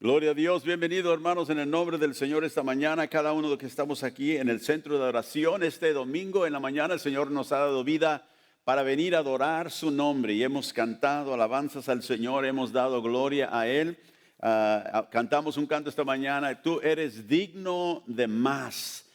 Gloria a Dios, bienvenido hermanos en el nombre del Señor esta mañana, cada uno de los que estamos aquí en el centro de oración. Este domingo en la mañana el Señor nos ha dado vida para venir a adorar su nombre y hemos cantado alabanzas al Señor, hemos dado gloria a Él. Cantamos un canto esta mañana: tú eres digno de más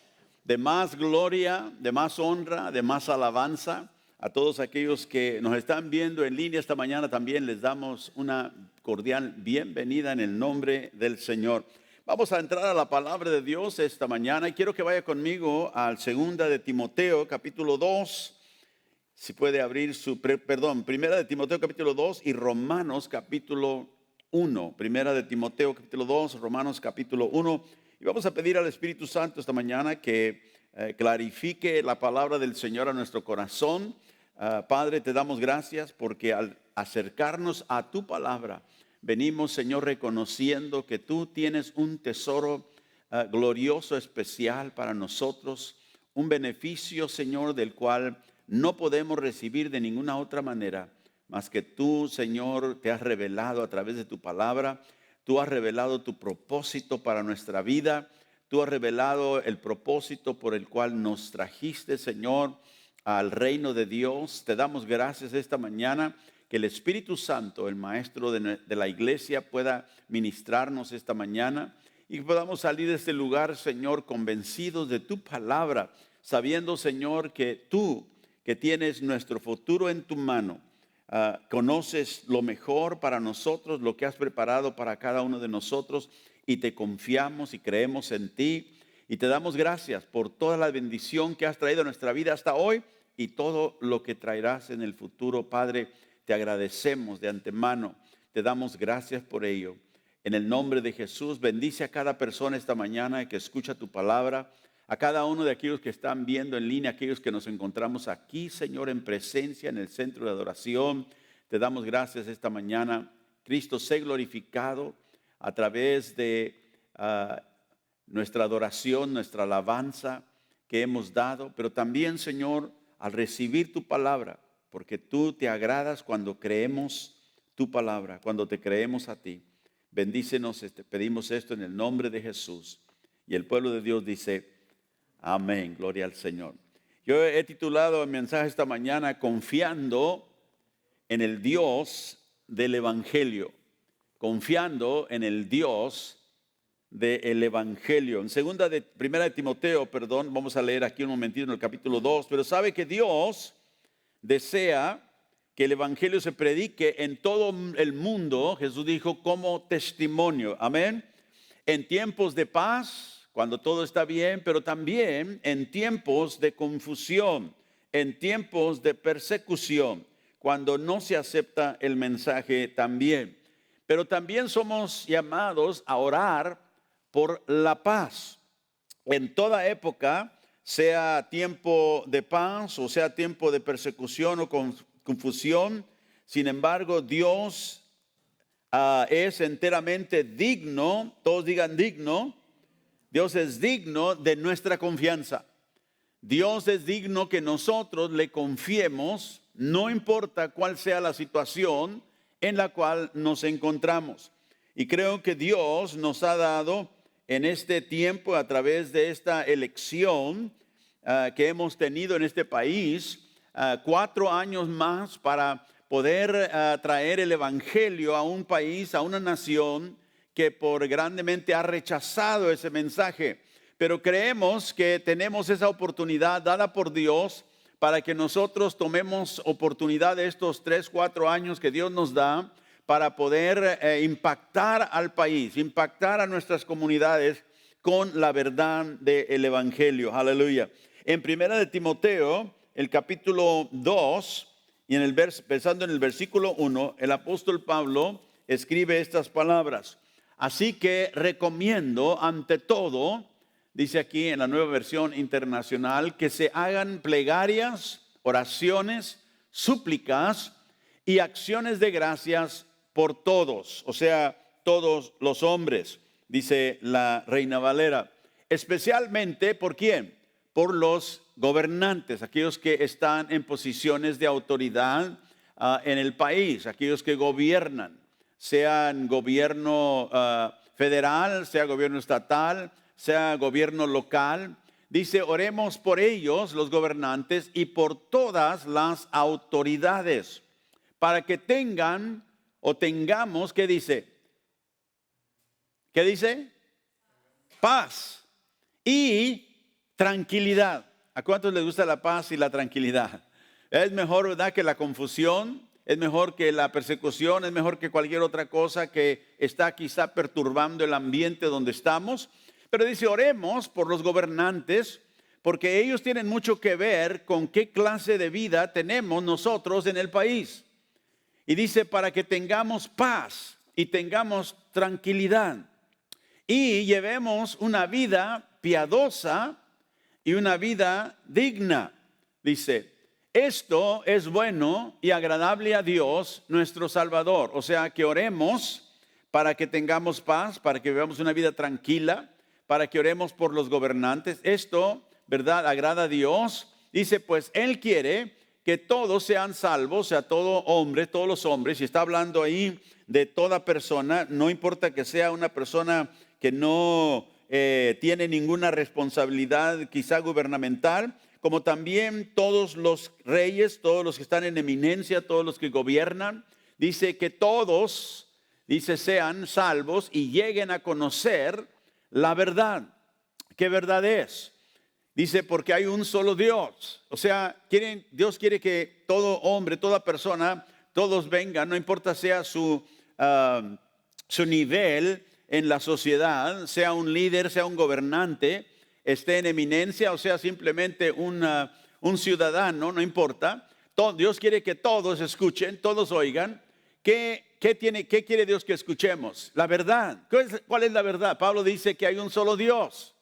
gloria, de más honra, de más alabanza. A todos aquellos que nos están viendo en línea esta mañana también les damos una cordial bienvenida en el nombre del Señor. Vamos a entrar a la palabra de Dios esta mañana y quiero que vaya conmigo al 2 de Timoteo capítulo 2. Si puede abrir Primera de Timoteo capítulo 2 y Romanos capítulo 1. Primera de Timoteo capítulo 2, Romanos capítulo 1. Y vamos a pedir al Espíritu Santo esta mañana que clarifique la palabra del Señor a nuestro corazón. Padre, te damos gracias porque al acercarnos a tu palabra, venimos, Señor, reconociendo que tú tienes un tesoro glorioso, especial para nosotros, un beneficio, Señor, del cual no podemos recibir de ninguna otra manera, más que tú, Señor, te has revelado a través de tu palabra. Tú has revelado tu propósito para nuestra vida. Tú has revelado el propósito por el cual nos trajiste, Señor, al reino de Dios. Te damos gracias esta mañana que el Espíritu Santo, el Maestro de la iglesia, pueda ministrarnos esta mañana y que podamos salir de este lugar, Señor, convencidos de tu palabra, sabiendo, Señor, que tú, que tienes nuestro futuro en tu mano, conoces lo mejor para nosotros, lo que has preparado para cada uno de nosotros, y te confiamos y creemos en ti y te damos gracias por toda la bendición que has traído a nuestra vida hasta hoy y todo lo que traerás en el futuro. Padre, te agradecemos de antemano, te damos gracias por ello. En el nombre de Jesús, bendice a cada persona esta mañana que escucha tu palabra, a cada uno de aquellos que están viendo en línea, aquellos que nos encontramos aquí, Señor, en presencia, en el centro de adoración. Te damos gracias esta mañana. Cristo, sé glorificado a través de nuestra adoración, nuestra alabanza que hemos dado, pero también, Señor, al recibir tu palabra, porque tú te agradas cuando creemos tu palabra, cuando te creemos a ti. Bendícenos, pedimos esto en el nombre de Jesús. Y el pueblo de Dios dice: amén, gloria al Señor. Yo he titulado el mensaje esta mañana: confiando en el Dios del Evangelio. Confiando en el Dios del Evangelio. Primera de Timoteo, vamos a leer aquí un momentito en el capítulo 2. Pero sabe que Dios desea que el Evangelio se predique en todo el mundo, Jesús dijo, como testimonio. Amén. En tiempos de paz, cuando todo está bien, pero también en tiempos de confusión, en tiempos de persecución, cuando no se acepta el mensaje también. Pero también somos llamados a orar por la paz. En toda época, sea tiempo de paz o sea tiempo de persecución o confusión, sin embargo, Dios es enteramente digno, todos digan digno. Dios es digno de nuestra confianza. Dios es digno que nosotros le confiemos, no importa cuál sea la situación en la cual nos encontramos. Y creo que Dios nos ha dado en este tiempo, a través de esta elección que hemos tenido en este país, 4 años más para poder traer el Evangelio a un país, a una nación que grandemente ha rechazado ese mensaje. Pero creemos que tenemos esa oportunidad dada por Dios para que nosotros tomemos oportunidad de estos 3-4 años que Dios nos da para poder impactar al país, impactar a nuestras comunidades con la verdad del Evangelio. Aleluya. En Primera de Timoteo, el capítulo 2, y empezando en el versículo 1, el apóstol Pablo escribe estas palabras: así que recomiendo ante todo, dice aquí en la Nueva Versión Internacional, que se hagan plegarias, oraciones, súplicas y acciones de gracias por todos, o sea, todos los hombres, dice la Reina Valera. Especialmente, ¿por quién? Por los gobernantes, aquellos que están en posiciones de autoridad en el país, aquellos que gobiernan. sean gobierno federal, sea gobierno estatal, sea gobierno local. Dice, oremos por ellos, los gobernantes, y por todas las autoridades, para que tengan o tengamos, ¿qué dice? ¿Qué dice? Paz y tranquilidad. ¿A cuántos les gusta la paz y la tranquilidad? Es mejor, ¿verdad?, que la confusión, es mejor que la persecución, es mejor que cualquier otra cosa que está quizá perturbando el ambiente donde estamos. Pero dice, oremos por los gobernantes, porque ellos tienen mucho que ver con qué clase de vida tenemos nosotros en el país. Y dice, para que tengamos paz y tengamos tranquilidad y llevemos una vida piadosa y una vida digna. Dice, esto es bueno y agradable a Dios nuestro Salvador. O sea, que oremos para que tengamos paz, para que vivamos una vida tranquila, para que oremos por los gobernantes. Esto, ¿verdad?, agrada a Dios. Dice, pues Él quiere que todos sean salvos, o sea, todo hombre, todos los hombres. Y está hablando ahí de toda persona, no importa que sea una persona que no tiene ninguna responsabilidad quizá gubernamental, como también todos los reyes, todos los que están en eminencia, todos los que gobiernan. Dice que todos, dice, sean salvos y lleguen a conocer la verdad. ¿Qué verdad es? Dice, porque hay un solo Dios. O sea, Dios quiere que todo hombre, toda persona, todos vengan, no importa sea su nivel en la sociedad, sea un líder, sea un gobernante, esté en eminencia o sea simplemente un ciudadano, no importa. Dios quiere que todos escuchen, todos oigan. ¿Qué quiere Dios que escuchemos? La verdad. ¿Cuál es la verdad? Pablo dice que hay un solo Dios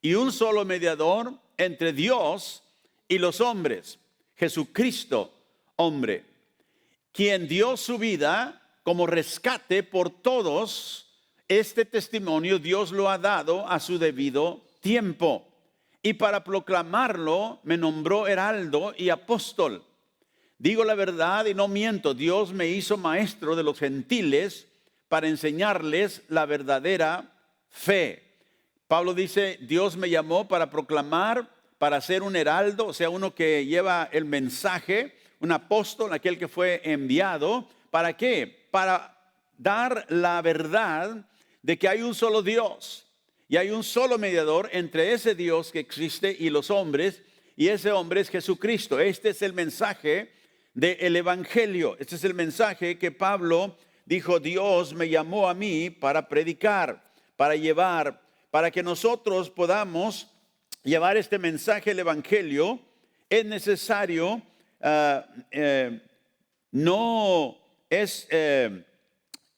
y un solo mediador entre Dios y los hombres, Jesucristo, hombre, quien dio su vida como rescate por todos. Este testimonio Dios lo ha dado a su debido tiempo. Y para proclamarlo me nombró heraldo y apóstol. Digo la verdad y no miento. Dios me hizo maestro de los gentiles para enseñarles la verdadera fe. Pablo dice, Dios me llamó para proclamar, para ser un heraldo, o sea, uno que lleva el mensaje, un apóstol, aquel que fue enviado. ¿Para qué? Para dar la verdad de que hay un solo Dios y hay un solo mediador entre ese Dios que existe y los hombres, y ese hombre es Jesucristo. Este es el mensaje del Evangelio. Este es el mensaje que Pablo dijo, Dios me llamó a mí para predicar, para llevar, para que nosotros podamos llevar este mensaje del Evangelio. Es necesario, no es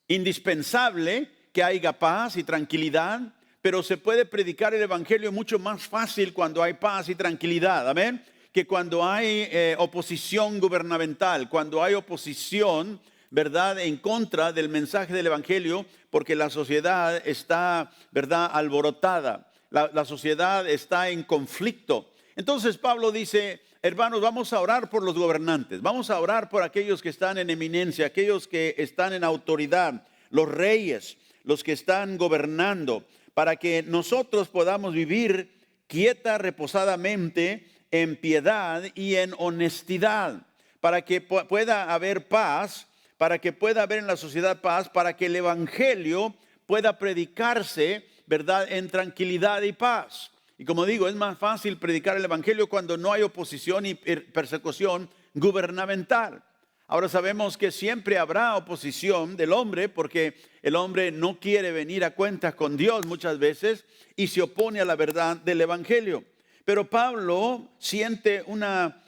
indispensable que haya paz y tranquilidad, pero se puede predicar el Evangelio mucho más fácil cuando hay paz y tranquilidad, amén, que cuando hay oposición gubernamental, cuando hay oposición, ¿verdad?, en contra del mensaje del Evangelio, porque la sociedad está, ¿verdad?, alborotada, la sociedad está en conflicto. Entonces Pablo dice, hermanos, vamos a orar por los gobernantes, vamos a orar por aquellos que están en eminencia, aquellos que están en autoridad, los reyes, los que están gobernando, para que nosotros podamos vivir quieta, reposadamente, en piedad y en honestidad, para que pueda haber paz, para que pueda haber en la sociedad paz, para que el Evangelio pueda predicarse, ¿verdad?, en tranquilidad y paz. Y como digo, es más fácil predicar el Evangelio cuando no hay oposición y persecución gubernamental. Ahora sabemos que siempre habrá oposición del hombre, porque el hombre no quiere venir a cuentas con Dios muchas veces y se opone a la verdad del Evangelio. Pero Pablo siente una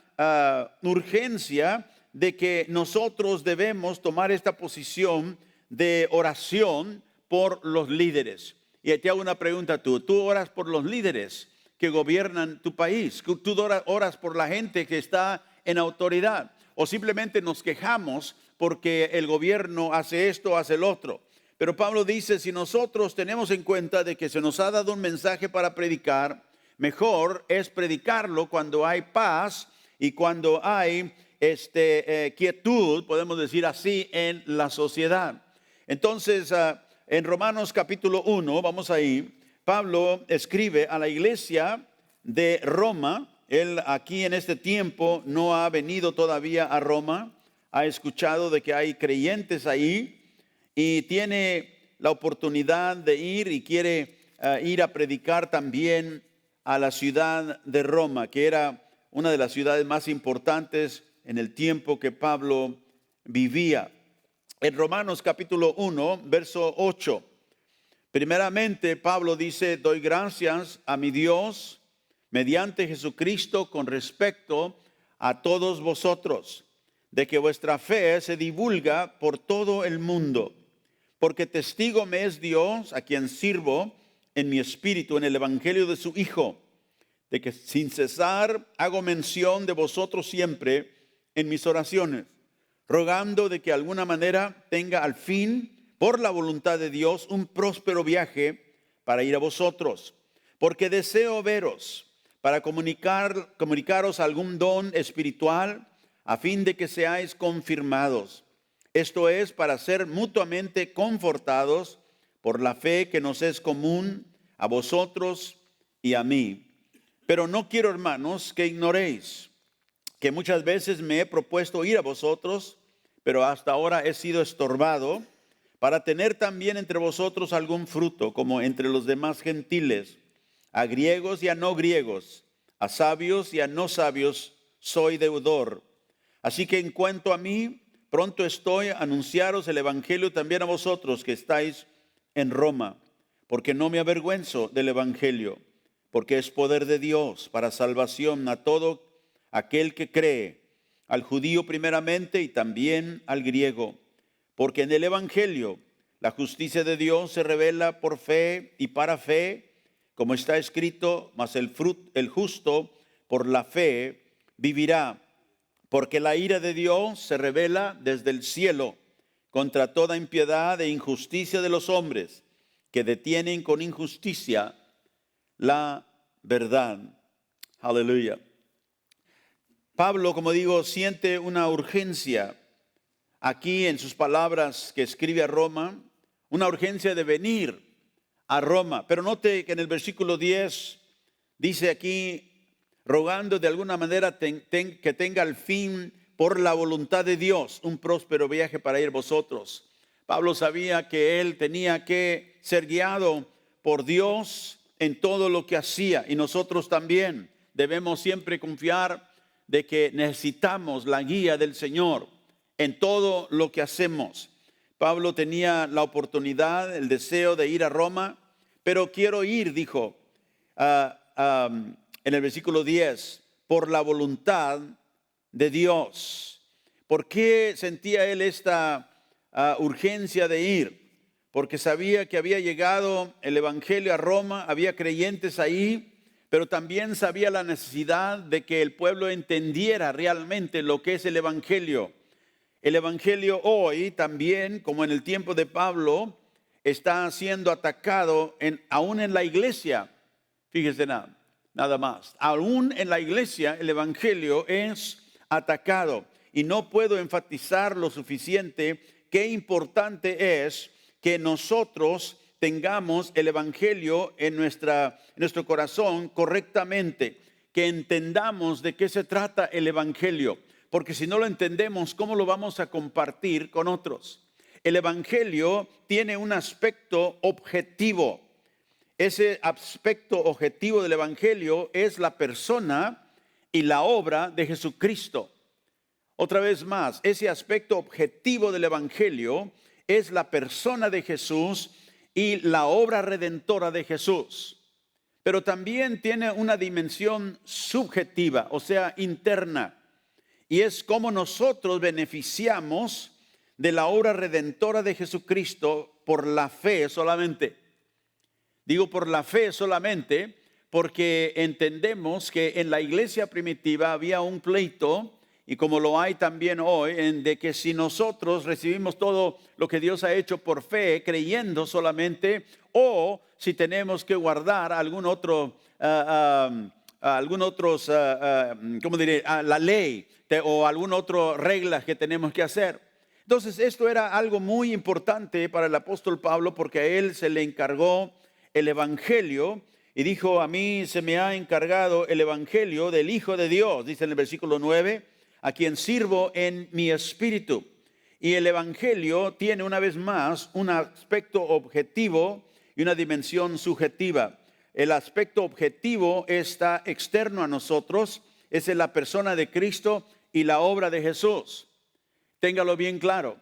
urgencia de que nosotros debemos tomar esta posición de oración por los líderes. Y te hago una pregunta tú oras por los líderes que gobiernan tu país, tú oras por la gente que está en autoridad, o simplemente nos quejamos porque el gobierno hace esto, hace el otro. Pero Pablo dice, si nosotros tenemos en cuenta de que se nos ha dado un mensaje para predicar, mejor es predicarlo cuando hay paz y cuando hay quietud, podemos decir así, en la sociedad. Entonces, en Romanos capítulo 1, vamos ahí, Pablo escribe a la iglesia de Roma. Él aquí en este tiempo no ha venido todavía a Roma, ha escuchado de que hay creyentes ahí y tiene la oportunidad de ir y quiere ir a predicar también a la ciudad de Roma, que era una de las ciudades más importantes en el tiempo que Pablo vivía. En Romanos capítulo 1, verso 8, primeramente Pablo dice: doy gracias a mi Dios mediante Jesucristo con respecto a todos vosotros, de que vuestra fe se divulga por todo el mundo, porque testigo me es Dios, a quien sirvo en mi espíritu en el evangelio de su Hijo, de que sin cesar hago mención de vosotros siempre en mis oraciones, rogando de que de alguna manera tenga al fin, por la voluntad de Dios, un próspero viaje para ir a vosotros, porque deseo veros para comunicaros algún don espiritual, a fin de que seáis confirmados. Esto es, para ser mutuamente confortados por la fe que nos es común a vosotros y a mí. Pero no quiero, hermanos, que ignoréis que muchas veces me he propuesto ir a vosotros, pero hasta ahora he sido estorbado, para tener también entre vosotros algún fruto, como entre los demás gentiles, a griegos y a no griegos, a sabios y a no sabios, soy deudor. Así que en cuanto a mí, pronto estoy a anunciaros el evangelio también a vosotros que estáis en Roma, porque no me avergüenzo del evangelio, porque es poder de Dios para salvación a todo aquel que cree, al judío primeramente y también al griego. Porque en el evangelio la justicia de Dios se revela por fe y para fe, como está escrito: mas el justo por la fe vivirá. Porque la ira de Dios se revela desde el cielo contra toda impiedad e injusticia de los hombres, que detienen con injusticia la verdad. Aleluya. Pablo, como digo, siente una urgencia aquí en sus palabras que escribe a Roma, una urgencia de venir a Roma. Pero note que en el versículo 10 dice aquí, rogando de alguna manera que tenga al fin, por la voluntad de Dios, un próspero viaje para ir vosotros. Pablo sabía que él tenía que ser guiado por Dios en todo lo que hacía, y nosotros también debemos siempre confiar de que necesitamos la guía del Señor en todo lo que hacemos. Pablo tenía la oportunidad, el deseo de ir a Roma, pero quiero ir, dijo en el versículo 10, por la voluntad de Dios. ¿Por qué sentía él esta urgencia de ir? Porque sabía que había llegado el evangelio a Roma, había creyentes ahí, pero también sabía la necesidad de que el pueblo entendiera realmente lo que es el evangelio. El evangelio hoy también, como en el tiempo de Pablo, está siendo atacado aún en la iglesia. Fíjese nada más. Aún en la iglesia el evangelio es atacado. Y no puedo enfatizar lo suficiente qué importante es que nosotros tengamos el evangelio en nuestro corazón correctamente, que entendamos de qué se trata el evangelio, porque si no lo entendemos, ¿cómo lo vamos a compartir con otros? El evangelio tiene un aspecto objetivo. Ese aspecto objetivo del evangelio es la persona y la obra de Jesucristo. Otra vez más, ese aspecto objetivo del evangelio es la persona de Jesús y la obra redentora de Jesús. Pero también tiene una dimensión subjetiva, o sea, interna. Y es cómo nosotros beneficiamos de la obra redentora de Jesucristo por la fe solamente. Digo por la fe solamente porque entendemos que en la iglesia primitiva había un pleito, y como lo hay también hoy, de que si nosotros recibimos todo lo que Dios ha hecho por fe, creyendo solamente, o si tenemos que guardar algún otro, ¿cómo diré? La ley o alguna otra regla que tenemos que hacer. Entonces, esto era algo muy importante para el apóstol Pablo porque a él se le encargó el evangelio y dijo: a mí se me ha encargado el evangelio del Hijo de Dios, dice en el versículo 9, a quien sirvo en mi espíritu. Y el evangelio tiene una vez más un aspecto objetivo y una dimensión subjetiva. El aspecto objetivo está externo a nosotros, es en la persona de Cristo y la obra de Jesús. Téngalo bien claro,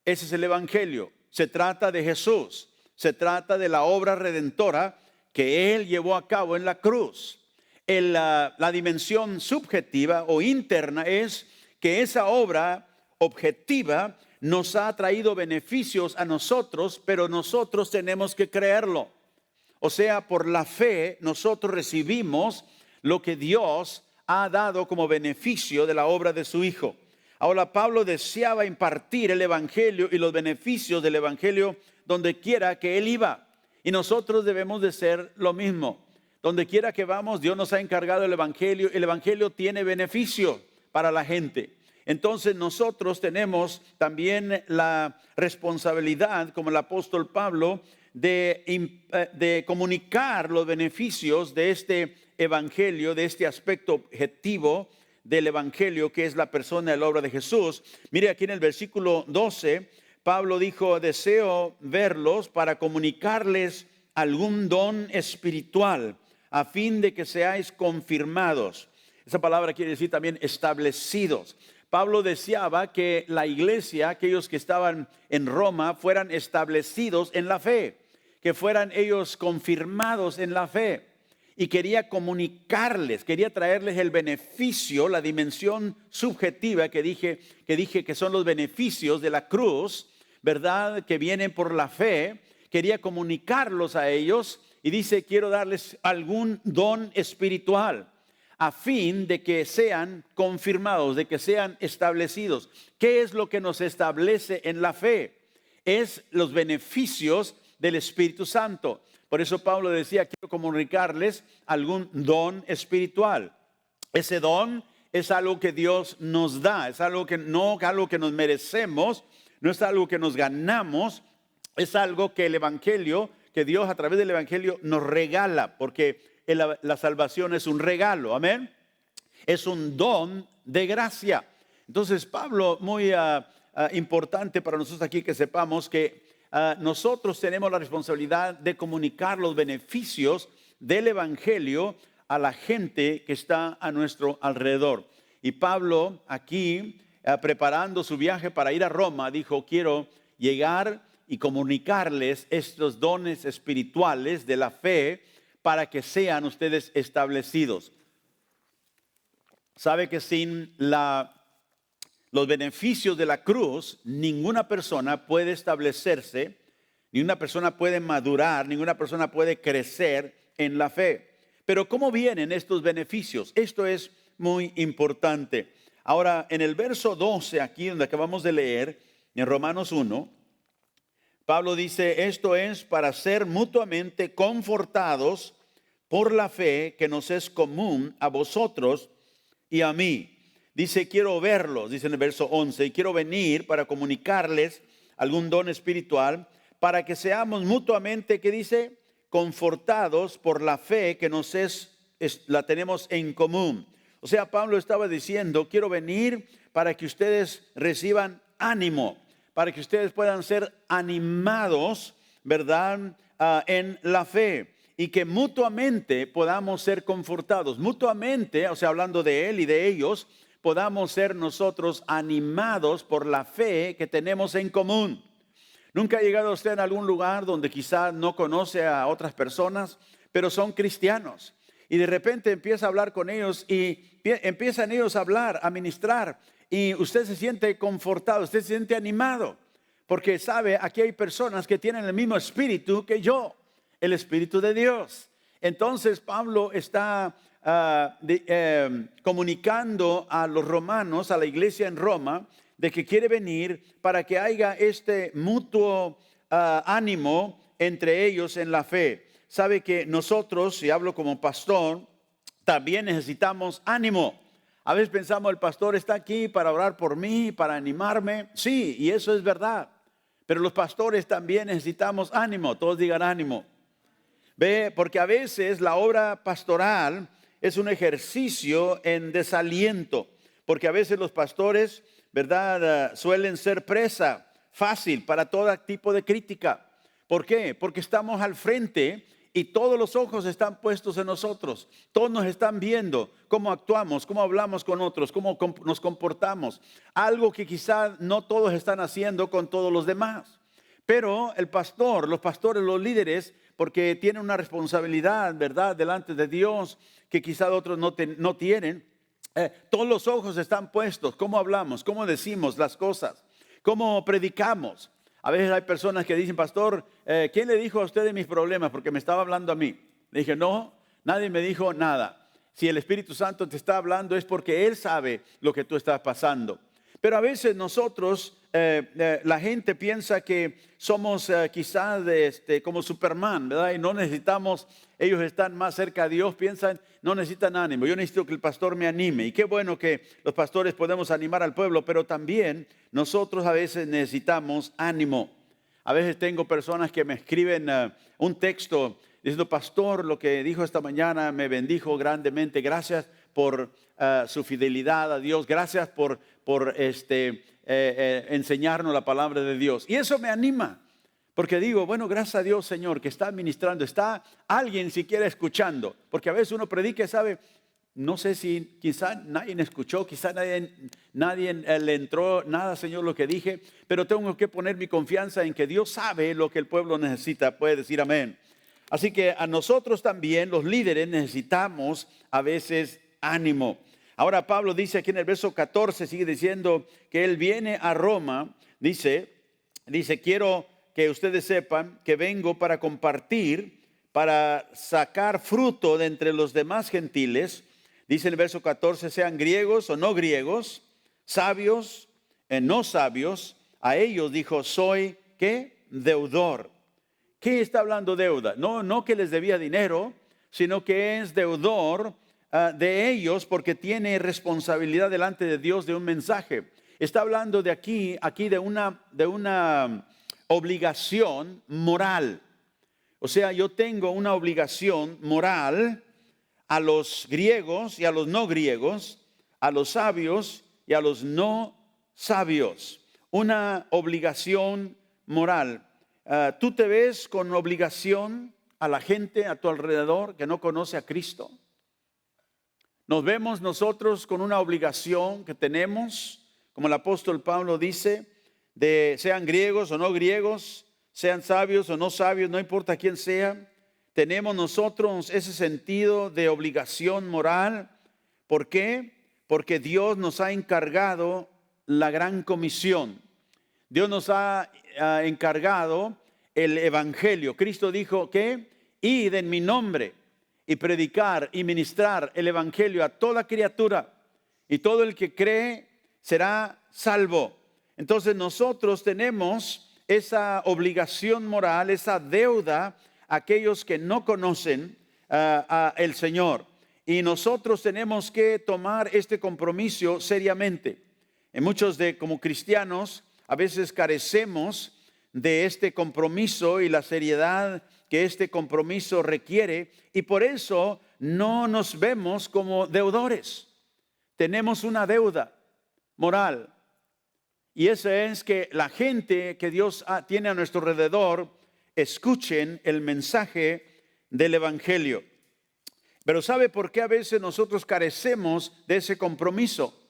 ese es el evangelio. Se trata de Jesús, se trata de la obra redentora que Él llevó a cabo en la cruz. La dimensión subjetiva o interna es que esa obra objetiva nos ha traído beneficios a nosotros, pero nosotros tenemos que creerlo. O sea, por la fe nosotros recibimos lo que Dios ha dado como beneficio de la obra de su Hijo. Ahora, Pablo deseaba impartir el evangelio y los beneficios del evangelio donde quiera que él iba. Y nosotros debemos de ser lo mismo. Donde quiera que vamos, Dios nos ha encargado el evangelio. El evangelio tiene beneficio para la gente. Entonces nosotros tenemos también la responsabilidad, como el apóstol Pablo, de comunicar los beneficios de este evangelio, de este aspecto objetivo del evangelio, que es la persona y la obra de Jesús. Mire aquí en el versículo 12, Pablo dijo: deseo verlos para comunicarles algún don espiritual, a fin de que seáis confirmados. Esa palabra quiere decir también establecidos. Pablo deseaba que la iglesia, aquellos que estaban en Roma, fueran establecidos en la fe, que fueran ellos confirmados en la fe. Y quería comunicarles, quería traerles el beneficio, la dimensión subjetiva que dije que son los beneficios de la cruz, ¿verdad? Que vienen por la fe. Quería comunicarlos a ellos y dice: quiero darles algún don espiritual, a fin de que sean confirmados, de que sean establecidos. ¿Qué es lo que nos establece en la fe? Es los beneficios del Espíritu Santo. Por eso Pablo decía: quiero comunicarles algún don espiritual. Ese don es algo que Dios nos da, es algo que no algo que nos merecemos, no es algo que nos ganamos, es algo que el evangelio, que Dios a través del evangelio nos regala, porque la salvación es un regalo, amén. Es un don de gracia. Entonces Pablo, muy importante para nosotros aquí que sepamos que nosotros tenemos la responsabilidad de comunicar los beneficios del evangelio a la gente que está a nuestro alrededor. Y Pablo aquí, preparando su viaje para ir a Roma, dijo: quiero llegar y comunicarles estos dones espirituales de la fe para que sean ustedes establecidos. Sabe que sin los beneficios de la cruz, ninguna persona puede establecerse, ninguna persona puede madurar, ninguna persona puede crecer en la fe. Pero ¿cómo vienen estos beneficios? Esto es muy importante. Ahora, en el verso 12, aquí donde acabamos de leer, en Romanos 1, Pablo dice: esto es para ser mutuamente confortados por la fe que nos es común a vosotros y a mí. Dice: quiero verlos, dice en el verso 11, y quiero venir para comunicarles algún don espiritual, para que seamos mutuamente, ¿qué dice? Confortados por la fe que nos la tenemos en común. O sea, Pablo estaba diciendo: quiero venir para que ustedes reciban ánimo, para que ustedes puedan ser animados, ¿verdad? En la fe, y que mutuamente podamos ser confortados, mutuamente, o sea, hablando de él y de ellos, podamos ser nosotros animados por la fe que tenemos en común. ¿Nunca ha llegado usted a algún lugar donde quizá no conoce a otras personas, pero son cristianos? Y de repente empieza a hablar con ellos y empiezan ellos a hablar, a ministrar, y usted se siente confortado, usted se siente animado, porque sabe, aquí hay personas que tienen el mismo espíritu que yo, el Espíritu de Dios. Entonces Pablo está comunicando a los romanos, a la iglesia en Roma, de que quiere venir para que haya este mutuo ánimo entre ellos en la fe. Sabe que nosotros, si hablo como pastor, también necesitamos ánimo. A veces pensamos, el pastor está aquí para orar por mí, para animarme. Sí, y eso es verdad. Pero los pastores también necesitamos ánimo. Todos digan ánimo. Ve, porque a veces la obra pastoral es un ejercicio en desaliento. Porque a veces los pastores, ¿verdad? Suelen ser presa fácil para todo tipo de crítica. ¿Por qué? Porque estamos al frente y todos los ojos están puestos en nosotros. Todos nos están viendo cómo actuamos, cómo hablamos con otros, cómo nos comportamos. Algo que quizá no todos están haciendo con todos los demás. Pero el pastor, los pastores, los líderes, porque tienen una responsabilidad, ¿verdad?, delante de Dios que quizá otros no tienen. Todos los ojos están puestos. ¿Cómo hablamos? ¿Cómo decimos las cosas? ¿Cómo predicamos? A veces hay personas que dicen, pastor, ¿quién le dijo a usted de mis problemas? Porque me estaba hablando a mí. Le dije, no, nadie me dijo nada. Si el Espíritu Santo te está hablando es porque Él sabe lo que tú estás pasando. Pero a veces nosotros, la gente piensa que somos quizás como Superman, ¿verdad? Y no necesitamos, ellos están más cerca de Dios, piensan, no necesitan ánimo. Yo necesito que el pastor me anime. Y qué bueno que los pastores podemos animar al pueblo, pero también nosotros a veces necesitamos ánimo. A veces tengo personas que me escriben un texto diciendo, pastor, lo que dijo esta mañana me bendijo grandemente. Gracias por su fidelidad a Dios. Gracias por enseñarnos la palabra de Dios. Y eso me anima. Porque digo, bueno, gracias a Dios, Señor, que está ministrando. Está alguien siquiera escuchando. Porque a veces uno predica y sabe, no sé si quizá nadie escuchó, quizá nadie le entró nada, Señor, lo que dije. Pero tengo que poner mi confianza en que Dios sabe lo que el pueblo necesita. Puede decir amén. Así que a nosotros también, los líderes, necesitamos a veces ánimo. Ahora Pablo dice aquí en el verso 14, sigue diciendo que él viene a Roma. Dice, quiero que ustedes sepan que vengo para compartir, para sacar fruto de entre los demás gentiles. Dice en el verso 14, sean griegos o no griegos, sabios o no sabios. A ellos dijo, soy, ¿qué? Deudor. ¿Qué está hablando deuda? No que les debía dinero, sino que es deudor de ellos porque tiene responsabilidad delante de Dios de un mensaje. Está hablando de aquí de una obligación moral. O sea, yo tengo una obligación moral a los griegos y a los no griegos, a los sabios y a los no sabios. Una obligación moral. ¿Tú te ves con obligación a la gente a tu alrededor que no conoce a Cristo? Nos vemos nosotros con una obligación que tenemos, como el apóstol Pablo dice, de sean griegos o no griegos, sean sabios o no sabios, no importa quién sea. Tenemos nosotros ese sentido de obligación moral. ¿Por qué? Porque Dios nos ha encargado la gran comisión. Dios nos ha encargado el evangelio. Cristo dijo que id en mi nombre y predicar y ministrar el evangelio a toda criatura, y todo el que cree será salvo. Entonces nosotros tenemos esa obligación moral, esa deuda a aquellos que no conocen al Señor, y nosotros tenemos que tomar este compromiso seriamente. En muchos como cristianos a veces carecemos de este compromiso y la seriedad que este compromiso requiere, y por eso no nos vemos como deudores. Tenemos una deuda moral, y esa es que la gente que Dios tiene a nuestro alrededor escuchen el mensaje del evangelio. Pero ¿sabe por qué a veces nosotros carecemos de ese compromiso?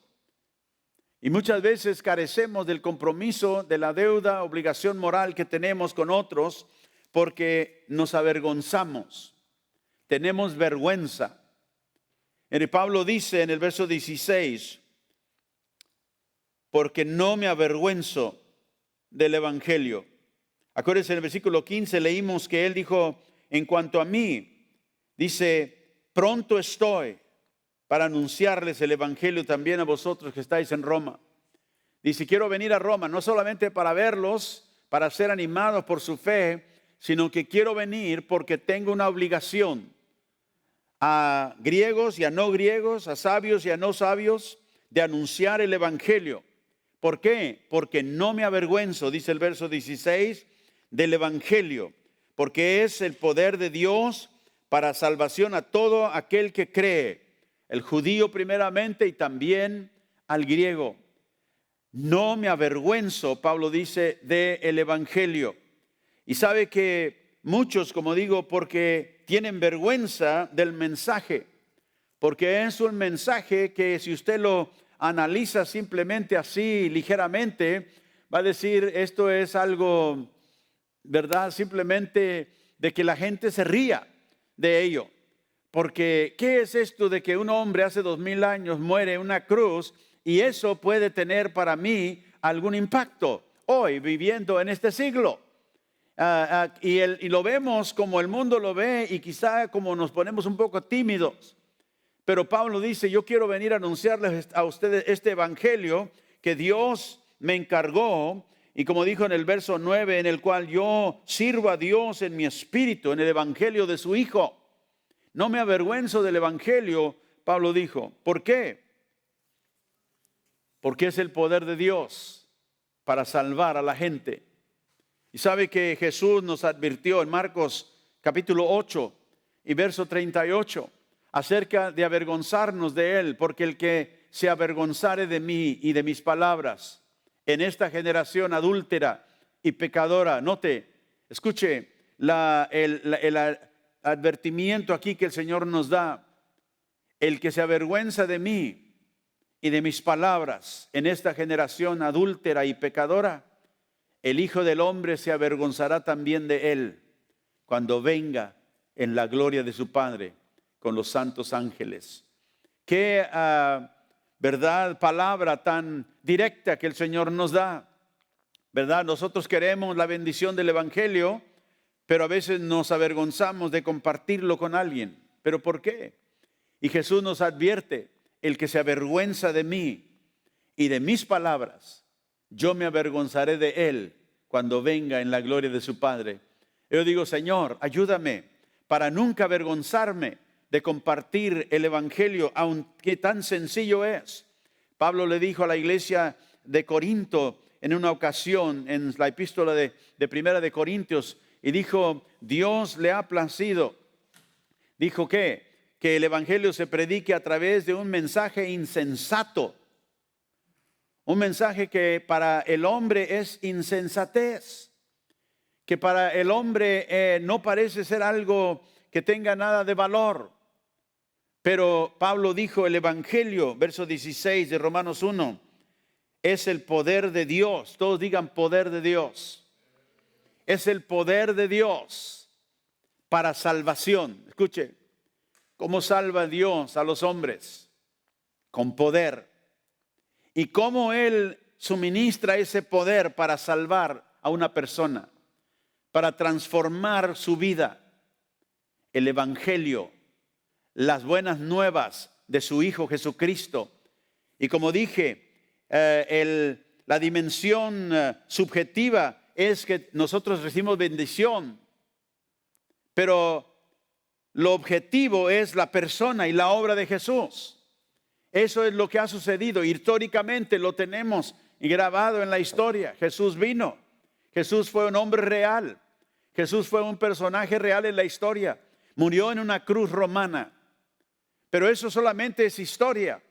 Y muchas veces carecemos del compromiso, de la deuda, obligación moral que tenemos con otros, porque nos avergonzamos, tenemos vergüenza. Y Pablo dice en el verso 16, porque no me avergüenzo del evangelio. Acuérdense, en el versículo 15 leímos que él dijo, en cuanto a mí, dice, pronto estoy para anunciarles el evangelio también a vosotros que estáis en Roma. Dice, quiero venir a Roma, no solamente para verlos, para ser animados por su fe, sino que quiero venir porque tengo una obligación a griegos y a no griegos, a sabios y a no sabios, de anunciar el evangelio. ¿Por qué? Porque no me avergüenzo, dice el verso 16, del evangelio, porque es el poder de Dios para salvación a todo aquel que cree, el judío primeramente y también al griego. No me avergüenzo, Pablo dice, del evangelio. Y sabe que muchos, como digo, porque tienen vergüenza del mensaje, porque es un mensaje que si usted lo analiza simplemente así, ligeramente, va a decir, esto es algo, ¿verdad? Simplemente de que la gente se ría de ello. Porque, ¿qué es esto de que un hombre hace 2000 años muere en una cruz y eso puede tener para mí algún impacto hoy, viviendo en este siglo? Y lo vemos como el mundo lo ve y quizá como nos ponemos un poco tímidos. Pero Pablo dice, yo quiero venir a anunciarles a ustedes este evangelio que Dios me encargó. Y como dijo en el verso 9, en el cual yo sirvo a Dios en mi espíritu, en el evangelio de su Hijo. No me avergüenzo del evangelio, Pablo dijo. ¿Por qué? Porque es el poder de Dios para salvar a la gente. Y sabe que Jesús nos advirtió en Marcos capítulo 8 y verso 38 acerca de avergonzarnos de Él, porque el que se avergonzare de mí y de mis palabras en esta generación adúltera y pecadora. Note, escuche el advertimiento aquí que el Señor nos da. El que se avergüenza de mí y de mis palabras en esta generación adúltera y pecadora, el Hijo del Hombre se avergonzará también de él cuando venga en la gloria de su Padre con los santos ángeles. Qué verdad, palabra tan directa que el Señor nos da, ¿verdad? Nosotros queremos la bendición del evangelio, pero a veces nos avergonzamos de compartirlo con alguien. ¿Pero por qué? Y Jesús nos advierte, el que se avergüenza de mí y de mis palabras, yo me avergonzaré de él cuando venga en la gloria de su Padre. Yo digo, Señor, ayúdame para nunca avergonzarme de compartir el evangelio, aunque tan sencillo es. Pablo le dijo a la iglesia de Corinto en una ocasión, en la epístola de Primera de Corintios, y dijo, Dios le ha placido. Dijo que el evangelio se predique a través de un mensaje insensato. Un mensaje que para el hombre es insensatez, que para el hombre no parece ser algo que tenga nada de valor. Pero Pablo dijo, el evangelio, verso 16 de Romanos 1, es el poder de Dios. Todos digan poder de Dios. Es el poder de Dios para salvación. Escuche, ¿cómo salva Dios a los hombres? Con poder. ¿Y cómo Él suministra ese poder para salvar a una persona? Para transformar su vida. El evangelio, las buenas nuevas de su Hijo Jesucristo. Y como dije, la dimensión subjetiva es que nosotros recibimos bendición, pero lo objetivo es la persona y la obra de Jesús. Eso es lo que ha sucedido. Históricamente lo tenemos grabado en la historia. Jesús vino. Jesús fue un hombre real. Jesús fue un personaje real en la historia. Murió en una cruz romana. Pero eso solamente es historia.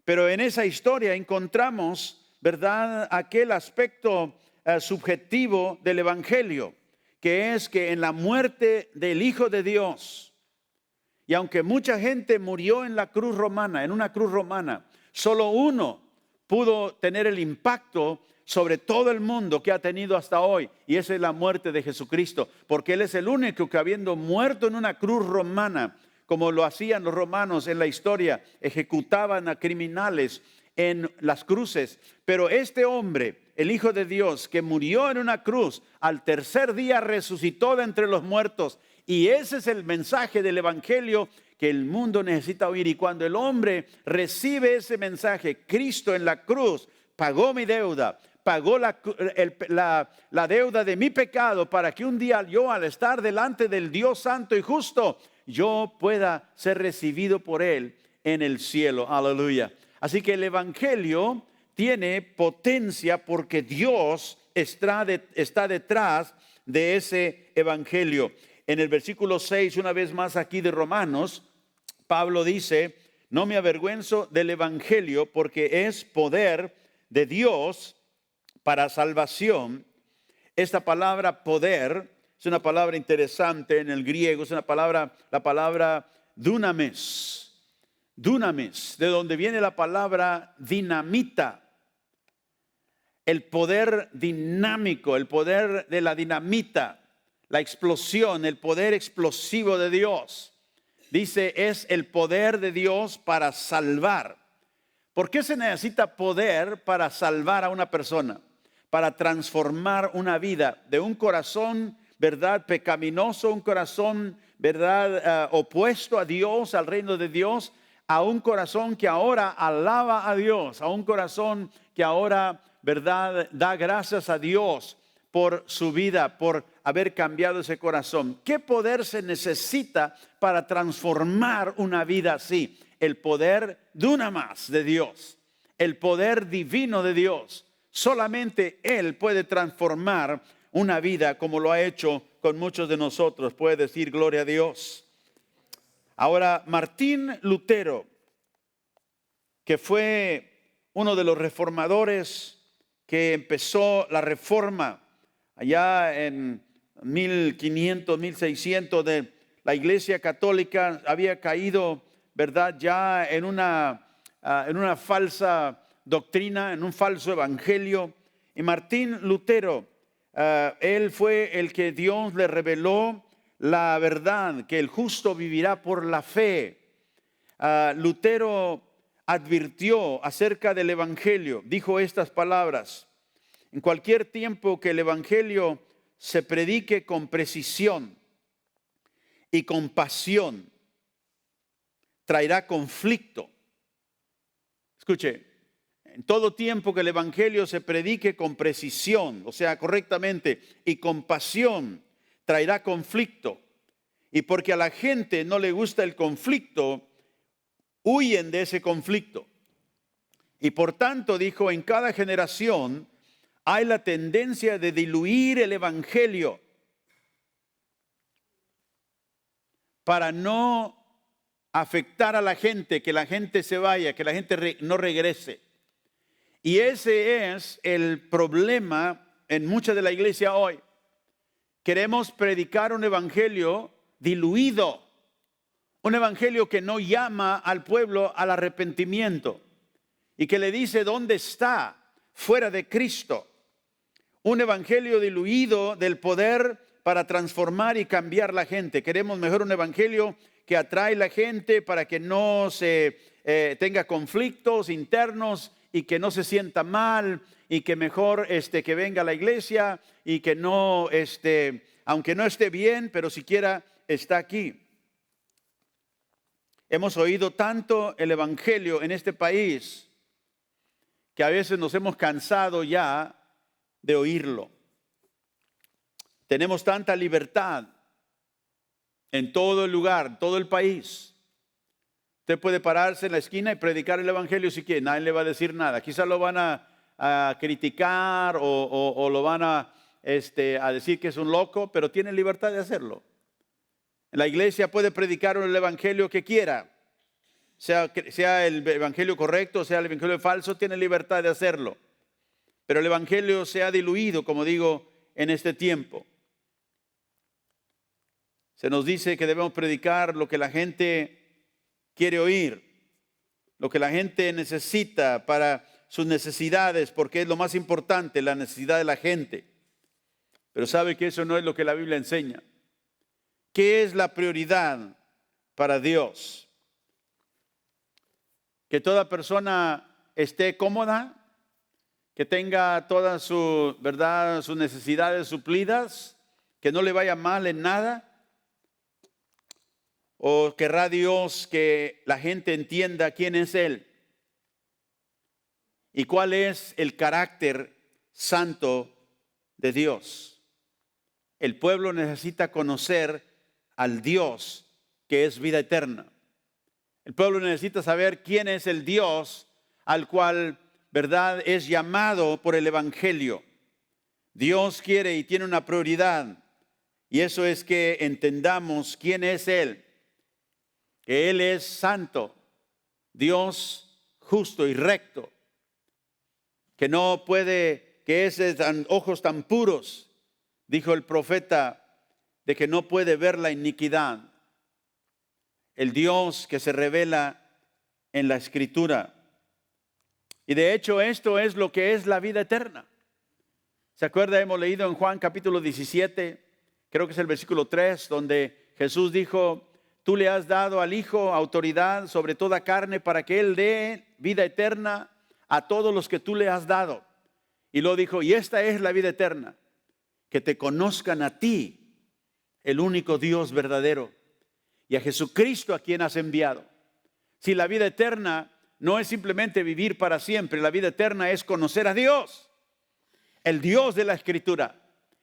Pero en esa historia encontramos, ¿verdad?, aquel aspecto subjetivo del evangelio, que es que en la muerte del Hijo de Dios, y aunque mucha gente murió en la cruz romana, en una cruz romana, solo uno pudo tener el impacto sobre todo el mundo que ha tenido hasta hoy, y esa es la muerte de Jesucristo, porque Él es el único que, habiendo muerto en una cruz romana, como lo hacían los romanos en la historia, ejecutaban a criminales en las cruces, pero este hombre, el Hijo de Dios, que murió en una cruz, al tercer día resucitó de entre los muertos. Y ese es el mensaje del evangelio que el mundo necesita oír. Y cuando el hombre recibe ese mensaje, Cristo en la cruz pagó mi deuda, pagó la deuda de mi pecado, para que un día yo, al estar delante del Dios santo y justo, yo pueda ser recibido por Él en el cielo. Aleluya. Así que el Evangelio tiene potencia porque Dios está detrás de ese Evangelio. En el versículo 6, una vez más aquí de Romanos, Pablo dice: no me avergüenzo del Evangelio porque es poder de Dios para salvación. Esta palabra poder es una palabra interesante en el griego, es la palabra dunamis. Dunamis, de donde viene la palabra dinamita. El poder dinámico, el poder de la dinamita, la explosión, el poder explosivo de Dios. Dice, es el poder de Dios para salvar. ¿Por qué se necesita poder para salvar a una persona? Para transformar una vida de un corazón, ¿verdad?, pecaminoso, un corazón, ¿verdad?, opuesto a Dios, al reino de Dios, a un corazón que ahora alaba a Dios, a un corazón que ahora, ¿verdad?, da gracias a Dios por su vida, por haber cambiado ese corazón. ¿Qué poder se necesita para transformar una vida así? El poder dunamis de Dios, el poder divino de Dios. Solamente Él puede transformar una vida como lo ha hecho con muchos de nosotros. Puede decir gloria a Dios. Ahora, Martín Lutero, que fue uno de los reformadores que empezó la reforma allá en 1500, 1600, de la Iglesia Católica había caído, ¿verdad?, ya en una falsa doctrina, en un falso evangelio. Y Martín Lutero, él fue el que Dios le reveló la verdad, que el justo vivirá por la fe. Lutero advirtió acerca del evangelio, dijo estas palabras: en cualquier tiempo que el evangelio se predique con precisión y con pasión, traerá conflicto. Escuche, en todo tiempo que el evangelio se predique con precisión, o sea, correctamente, y con pasión, traerá conflicto. Y porque a la gente no le gusta el conflicto, huyen de ese conflicto. Y por tanto, dijo, en cada generación hay la tendencia de diluir el evangelio para no afectar a la gente, que la gente se vaya, que la gente no regrese. Y ese es el problema en mucha de la iglesia hoy. Queremos predicar un evangelio diluido, un evangelio que no llama al pueblo al arrepentimiento y que le dice dónde está fuera de Cristo. Un evangelio diluido del poder para transformar y cambiar la gente. Queremos mejor un evangelio que atrae a la gente para que no se tenga conflictos internos y que no se sienta mal, y que mejor que venga a la iglesia y que no aunque no esté bien, pero siquiera está aquí. Hemos oído tanto el evangelio en este país que a veces nos hemos cansado ya de oírlo. Tenemos tanta libertad en todo el lugar, todo el país. Usted puede pararse en la esquina y predicar el evangelio si quiere, nadie le va a decir nada. Quizás lo van a criticar o lo van a decir que es un loco, pero tiene libertad de hacerlo. En la iglesia puede predicar el evangelio que quiera, sea el evangelio correcto, sea el evangelio falso, tiene libertad de hacerlo. Pero el evangelio se ha diluido, como digo, en este tiempo. Se nos dice que debemos predicar lo que la gente quiere oír, lo que la gente necesita para sus necesidades, porque es lo más importante, la necesidad de la gente. Pero sabe que eso no es lo que la Biblia enseña. ¿Qué es la prioridad para Dios? Que toda persona esté cómoda, que tenga todas sus necesidades suplidas, que no le vaya mal en nada. ¿O querrá Dios que la gente entienda quién es Él y cuál es el carácter santo de Dios? El pueblo necesita conocer al Dios que es vida eterna. El pueblo necesita saber quién es el Dios al cual, ¿verdad?, es llamado por el Evangelio. Dios quiere y tiene una prioridad, y eso es que entendamos quién es Él, que Él es santo, Dios justo y recto, que no puede, que es de ojos tan puros, dijo el profeta, de que no puede ver la iniquidad. El Dios que se revela en la Escritura. Y de hecho esto es lo que es la vida eterna. ¿Se acuerda? Hemos leído en Juan capítulo 17, creo que es el versículo 3, donde Jesús dijo, tú le has dado al Hijo autoridad sobre toda carne para que Él dé vida eterna a todos los que tú le has dado. Y luego dijo, y esta es la vida eterna, que te conozcan a ti, el único Dios verdadero, y a Jesucristo a quien has enviado. Si la vida eterna no es simplemente vivir para siempre, la vida eterna es conocer a Dios, el Dios de la Escritura,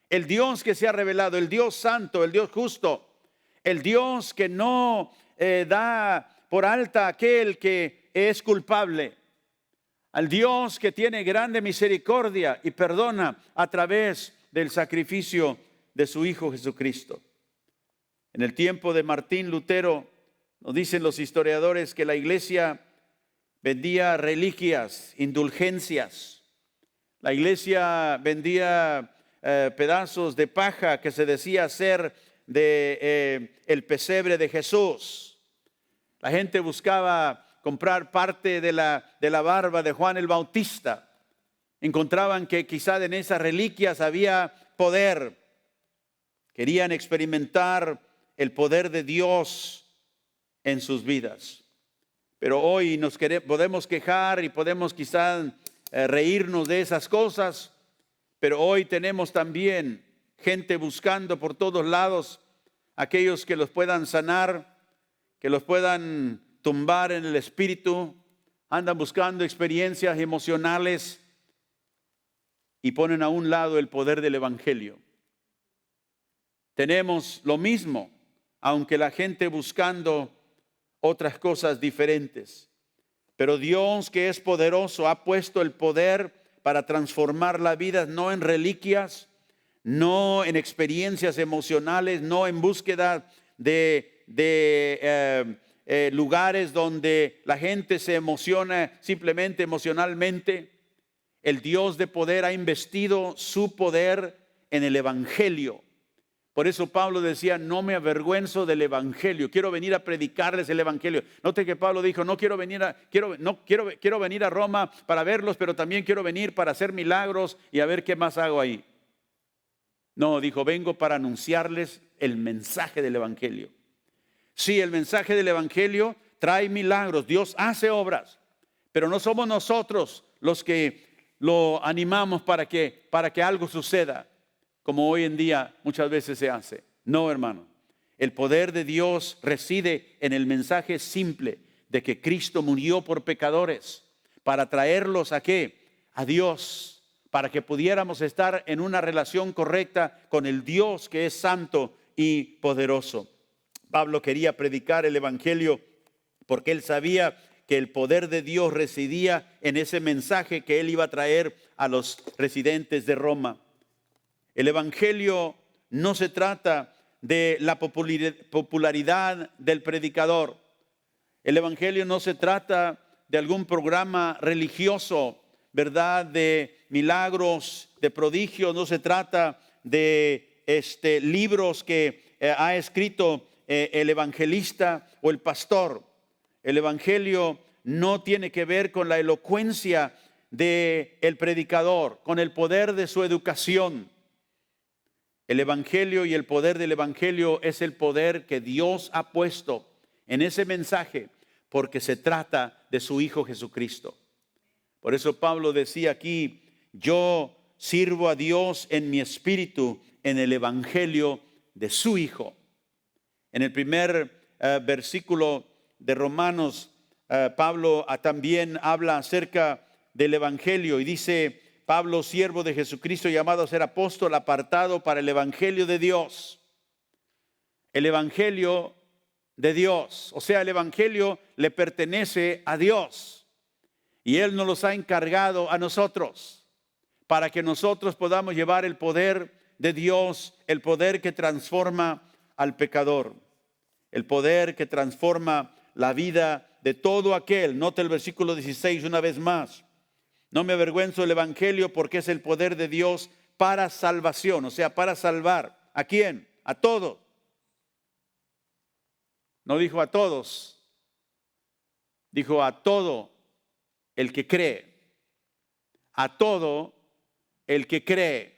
el Dios que se ha revelado, el Dios santo, el Dios justo, el Dios que no da por alta a aquel que es culpable, al Dios que tiene grande misericordia y perdona a través del sacrificio de su Hijo Jesucristo. En el tiempo de Martín Lutero, nos dicen los historiadores que la iglesia vendía reliquias, indulgencias. La iglesia vendía pedazos de paja que se decía ser de el pesebre de Jesús. La gente buscaba comprar parte de la barba de Juan el Bautista. Encontraban que quizá en esas reliquias había poder. Querían experimentar el poder de Dios en sus vidas. Pero hoy podemos quejar y podemos quizá reírnos de esas cosas, pero hoy tenemos también gente buscando por todos lados aquellos que los puedan sanar, que los puedan tumbar en el espíritu, andan buscando experiencias emocionales y ponen a un lado el poder del Evangelio. Tenemos lo mismo, aunque la gente buscando otras cosas diferentes. Pero Dios, que es poderoso, ha puesto el poder para transformar la vida, no en reliquias, no en experiencias emocionales, no en búsqueda de lugares donde la gente se emociona simplemente emocionalmente. El Dios de poder ha investido su poder en el Evangelio. Por eso Pablo decía, no me avergüenzo del Evangelio, quiero venir a predicarles el Evangelio. Note que Pablo dijo, quiero venir a Roma para verlos, pero también quiero venir para hacer milagros y a ver qué más hago ahí. No, dijo, vengo para anunciarles el mensaje del Evangelio. Sí, el mensaje del Evangelio trae milagros, Dios hace obras, pero no somos nosotros los que lo animamos para que algo suceda, como hoy en día muchas veces se hace. No, hermano. El poder de Dios reside en el mensaje simple de que Cristo murió por pecadores para traerlos ¿a qué? A Dios, para que pudiéramos estar en una relación correcta con el Dios que es santo y poderoso. Pablo quería predicar el Evangelio porque él sabía que el poder de Dios residía en ese mensaje que él iba a traer a los residentes de Roma. El Evangelio no se trata de la popularidad del predicador. El Evangelio no se trata de algún programa religioso, ¿verdad? De milagros, de prodigios. No se trata de libros que ha escrito el evangelista o el pastor. El Evangelio no tiene que ver con la elocuencia del predicador, con el poder de su educación. El Evangelio y el poder del Evangelio es el poder que Dios ha puesto en ese mensaje porque se trata de su Hijo Jesucristo. Por eso Pablo decía aquí, yo sirvo a Dios en mi espíritu en el Evangelio de su Hijo. En el primer versículo de Romanos, Pablo también habla acerca del Evangelio y dice, Pablo, siervo de Jesucristo, llamado a ser apóstol, apartado para el Evangelio de Dios. El Evangelio de Dios. O sea, el Evangelio le pertenece a Dios. Y Él nos los ha encargado a nosotros para que nosotros podamos llevar el poder de Dios, el poder que transforma al pecador, el poder que transforma la vida de todo aquel. Note el versículo 16 una vez más. No me avergüenzo del Evangelio porque es el poder de Dios para salvación, o sea, para salvar. ¿A quién? A todos. No dijo a todos, dijo a todo el que cree. A todo el que cree.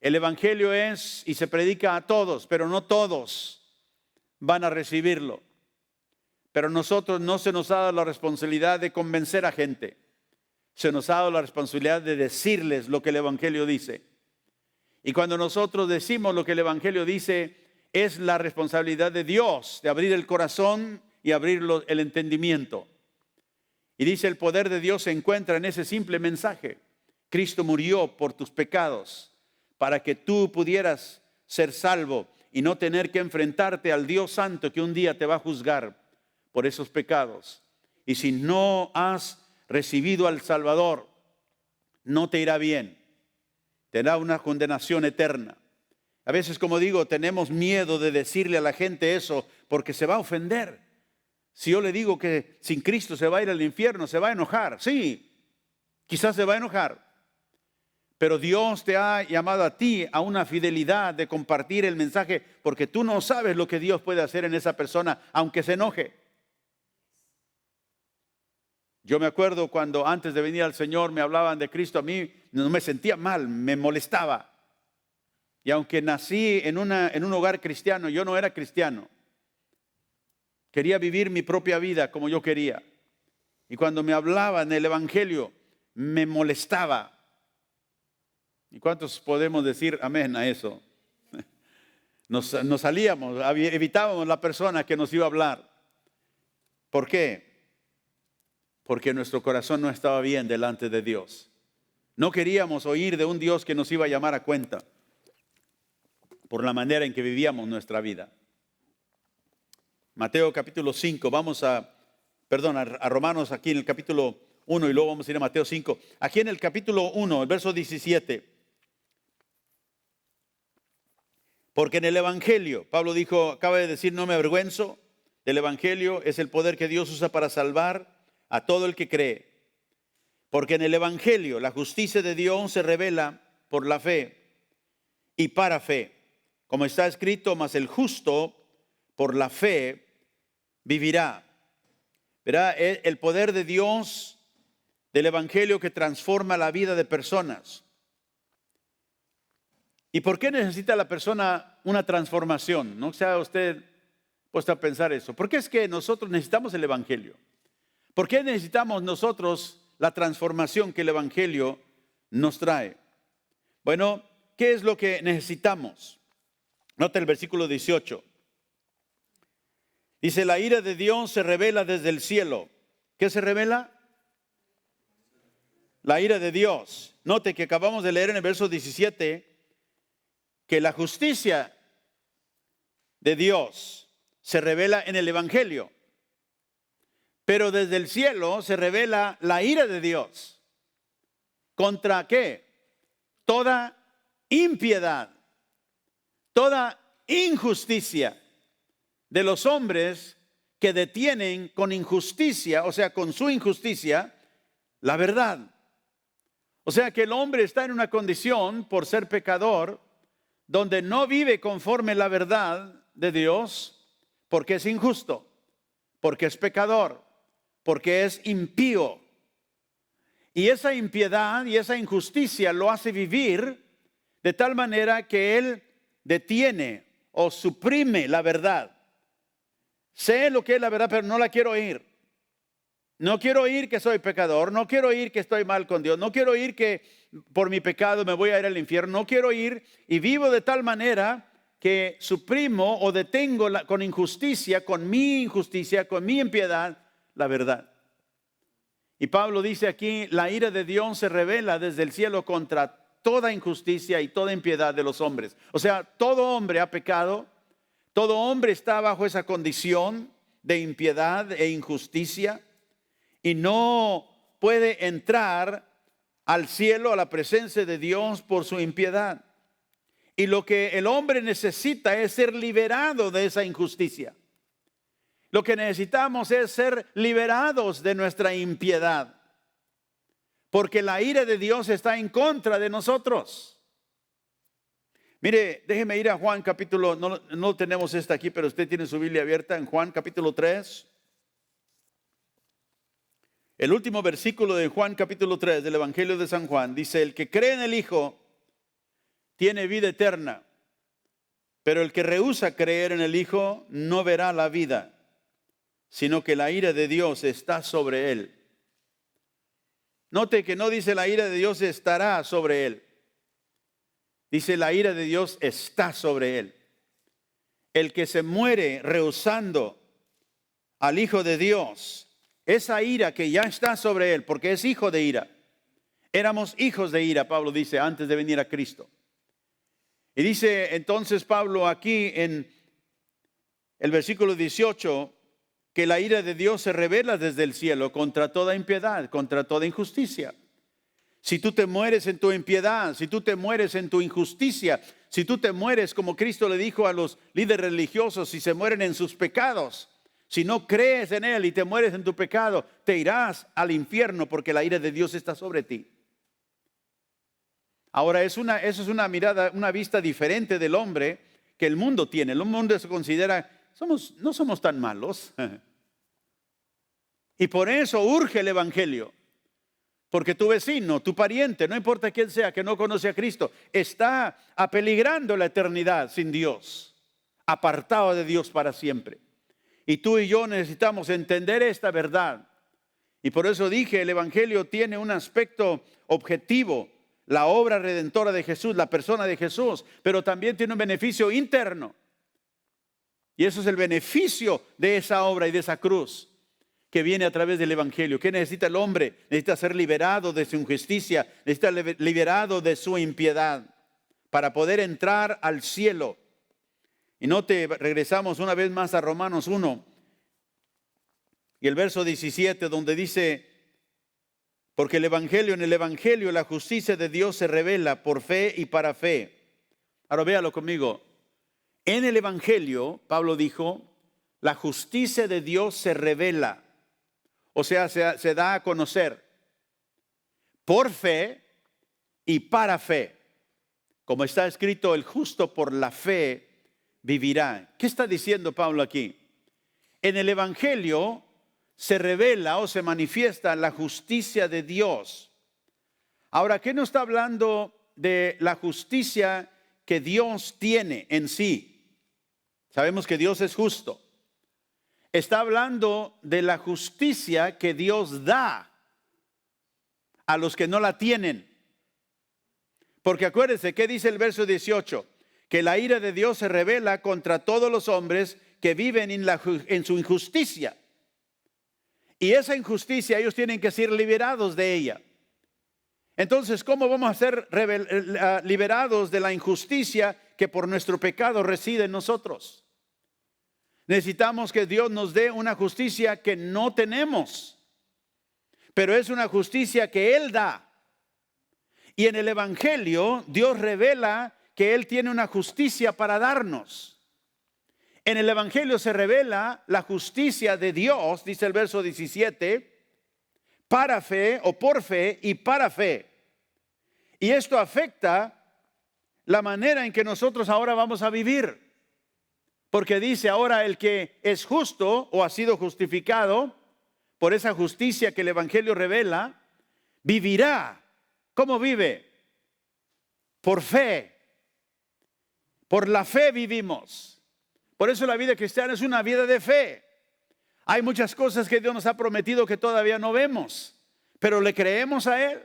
El Evangelio es y se predica a todos, pero no todos van a recibirlo. Pero nosotros no se nos ha dado la responsabilidad de convencer a gente. Se nos ha dado la responsabilidad de decirles lo que el Evangelio dice. Y cuando nosotros decimos lo que el Evangelio dice, es la responsabilidad de Dios de abrir el corazón y abrir el entendimiento. Y dice, el poder de Dios se encuentra en ese simple mensaje. Cristo murió por tus pecados para que tú pudieras ser salvo y no tener que enfrentarte al Dios Santo que un día te va a juzgar por esos pecados. Y si no has recibido al Salvador, no te irá bien. Te da una condenación eterna. A veces, como digo, tenemos miedo de decirle a la gente eso porque se va a ofender. Si yo le digo que sin Cristo se va a ir al infierno, se va a enojar. Sí, quizás se va a enojar. Pero Dios te ha llamado a ti a una fidelidad de compartir el mensaje porque tú no sabes lo que Dios puede hacer en esa persona, aunque se enoje. Yo me acuerdo cuando antes de venir al Señor me hablaban de Cristo, a mí no me sentía mal, me molestaba. Y aunque nací en un hogar cristiano, yo no era cristiano. Quería vivir mi propia vida como yo quería. Y cuando me hablaban del Evangelio, me molestaba. ¿Y cuántos podemos decir amén a eso? Nos salíamos, evitábamos la persona que nos iba a hablar. ¿Por qué? Porque nuestro corazón no estaba bien delante de Dios. No queríamos oír de un Dios que nos iba a llamar a cuenta por la manera en que vivíamos nuestra vida. Mateo capítulo 5, vamos a Romanos aquí en el capítulo 1 y luego vamos a ir a Mateo 5. Aquí en el capítulo 1, el verso 17. Porque en el Evangelio, Pablo dijo, acaba de decir, no me avergüenzo del Evangelio, es el poder que Dios usa para salvar a todo el que cree. Porque en el Evangelio la justicia de Dios se revela por la fe y para fe. Como está escrito, mas el justo por la fe vivirá. Verá, el poder de Dios del Evangelio que transforma la vida de personas. ¿Y por qué necesita la persona una transformación? No sea usted puesto a pensar eso. ¿Por qué es que nosotros necesitamos el Evangelio? ¿Por qué necesitamos nosotros la transformación que el Evangelio nos trae? Bueno, ¿qué es lo que necesitamos? Nota el versículo 18. Dice, la ira de Dios se revela desde el cielo. ¿Qué se revela? La ira de Dios. Note que acabamos de leer en el verso 17 que la justicia de Dios se revela en el Evangelio. Pero desde el cielo se revela la ira de Dios. ¿Contra qué? Toda impiedad, toda injusticia de los hombres que detienen con injusticia, o sea, con su injusticia, la verdad. O sea que el hombre está en una condición, por ser pecador, donde no vive conforme la verdad de Dios, porque es injusto, porque es pecador, porque es impío. Y esa impiedad y esa injusticia lo hace vivir de tal manera que él detiene o suprime la verdad. Sé lo que es la verdad, pero no la quiero oír. No quiero oír que soy pecador, no quiero oír que estoy mal con Dios, no quiero oír que por mi pecado me voy a ir al infierno, no quiero oír y vivo de tal manera que suprimo o detengo con injusticia, con mi impiedad, la verdad. Y Pablo dice aquí, la ira de Dios se revela desde el cielo contra toda injusticia y toda impiedad de los hombres. O sea, todo hombre ha pecado, Todo hombre está bajo esa condición de impiedad e injusticia y no puede entrar al cielo, a la presencia de Dios por su impiedad. Y lo que el hombre necesita es ser liberado de esa injusticia. Lo que necesitamos es ser liberados de nuestra impiedad, porque la ira de Dios está en contra de nosotros. Mire, déjeme ir a Juan capítulo, no tenemos esta aquí, pero usted tiene su Biblia abierta en Juan capítulo 3. El último versículo de Juan capítulo 3 del Evangelio de San Juan dice: el que cree en el Hijo tiene vida eterna, pero el que rehúsa creer en el Hijo no verá la vida, sino que la ira de Dios está sobre él. Note que no dice la ira de Dios estará sobre él. Dice la ira de Dios está sobre él. El que se muere rehusando al Hijo de Dios, esa ira que ya está sobre él, porque es hijo de ira. Éramos hijos de ira, Pablo dice, antes de venir a Cristo. Y dice entonces Pablo aquí en el versículo 18, que la ira de Dios se revela desde el cielo contra toda impiedad, contra toda injusticia. Si tú te mueres en tu impiedad, si tú te mueres en tu injusticia, si tú te mueres como Cristo le dijo a los líderes religiosos, si se mueren en sus pecados, si no crees en Él y te mueres en tu pecado, te irás al infierno porque la ira de Dios está sobre ti. Ahora eso es una mirada, una vista diferente del hombre que el mundo tiene. El mundo se considera, no somos tan malos. Y por eso urge el Evangelio. Porque tu vecino, tu pariente, no importa quién sea, que no conoce a Cristo, está apeligrando la eternidad sin Dios, apartado de Dios para siempre. Y tú y yo necesitamos entender esta verdad. Y por eso dije, el Evangelio tiene un aspecto objetivo, la obra redentora de Jesús, la persona de Jesús, pero también tiene un beneficio interno. Y eso es el beneficio de esa obra y de esa cruz que viene a través del Evangelio. ¿Qué necesita el hombre? Necesita ser liberado de su injusticia, necesita liberado de su impiedad para poder entrar al cielo. Y regresamos una vez más a Romanos 1 y el verso 17, donde dice: porque en el Evangelio la justicia de Dios se revela por fe y para fe. Ahora véalo conmigo. En el Evangelio, Pablo dijo, la justicia de Dios se revela. O sea, se da a conocer por fe y para fe. Como está escrito, el justo por la fe vivirá. ¿Qué está diciendo Pablo aquí? En el Evangelio se revela o se manifiesta la justicia de Dios. Ahora, ¿qué nos está hablando de la justicia que Dios tiene en sí? Sabemos que Dios es justo. Está hablando de la justicia que Dios da a los que no la tienen. Porque acuérdense, ¿qué dice el verso 18? Que la ira de Dios se revela contra todos los hombres que viven en su injusticia. Y esa injusticia ellos tienen que ser liberados de ella. Entonces, ¿cómo vamos a ser liberados de la injusticia que por nuestro pecado reside en nosotros? Necesitamos que Dios nos dé una justicia que no tenemos, pero es una justicia que Él da. Y en el Evangelio Dios revela que Él tiene una justicia para darnos. En el Evangelio se revela la justicia de Dios, dice el verso 17, para fe o por fe y para fe. Y esto afecta la manera en que nosotros ahora vamos a vivir. Porque dice ahora el que es justo o ha sido justificado por esa justicia que el Evangelio revela, vivirá. ¿Cómo vive? Por fe. Por la fe vivimos. Por eso la vida cristiana es una vida de fe. Hay muchas cosas que Dios nos ha prometido que todavía no vemos, pero le creemos a Él.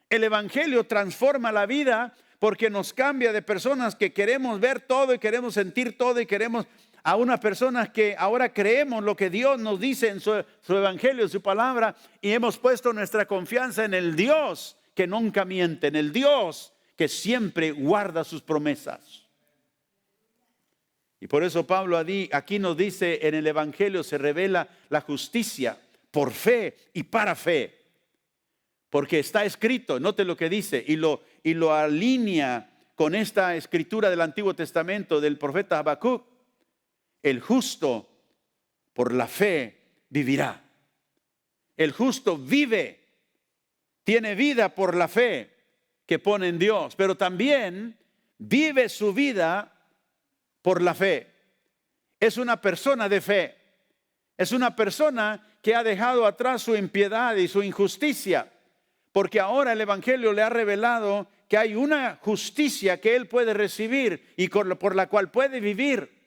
El Evangelio transforma la vida porque nos cambia de personas que queremos ver todo y queremos sentir todo y queremos a unas personas que ahora creemos lo que Dios nos dice en su Evangelio, en su palabra, y hemos puesto nuestra confianza en el Dios que nunca miente, en el Dios que siempre guarda sus promesas. Y por eso Pablo aquí nos dice, en el Evangelio se revela la justicia por fe y para fe. Porque está escrito, note lo que dice, y lo alinea con esta escritura del Antiguo Testamento del profeta Habacuc. El justo por la fe vivirá. El justo vive, tiene vida por la fe que pone en Dios, pero también vive su vida por la fe. Es una persona de fe. Es una persona que ha dejado atrás su impiedad y su injusticia, porque ahora el Evangelio le ha revelado que hay una justicia que él puede recibir y por la cual puede vivir.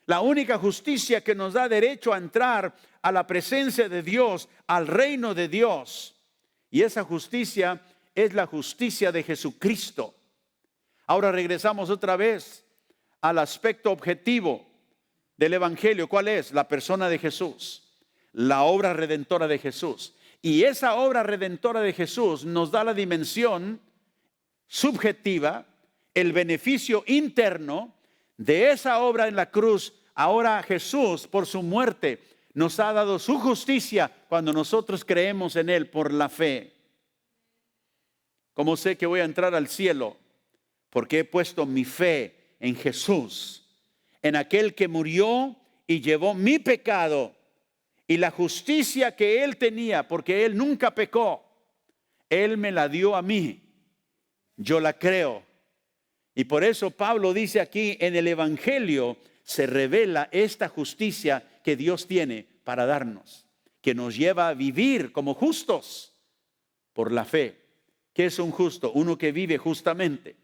La única justicia que nos da derecho a entrar a la presencia de Dios, al reino de Dios. Y esa justicia es la justicia de Jesucristo. Ahora regresamos otra vez al aspecto objetivo del Evangelio. ¿Cuál es? La persona de Jesús, la obra redentora de Jesús. Y esa obra redentora de Jesús nos da la dimensión subjetiva, el beneficio interno de esa obra en la cruz. Ahora Jesús, por su muerte, nos ha dado su justicia cuando nosotros creemos en Él por la fe. ¿Cómo sé que voy a entrar al cielo? Porque he puesto mi fe en Jesús, en aquel que murió y llevó mi pecado y la justicia que Él tenía, porque Él nunca pecó. Él me la dio a mí. Yo la creo. Y por eso Pablo dice aquí, en el Evangelio se revela esta justicia que Dios tiene para darnos, que nos lleva a vivir como justos por la fe. ¿Qué es un justo? Uno que vive justamente.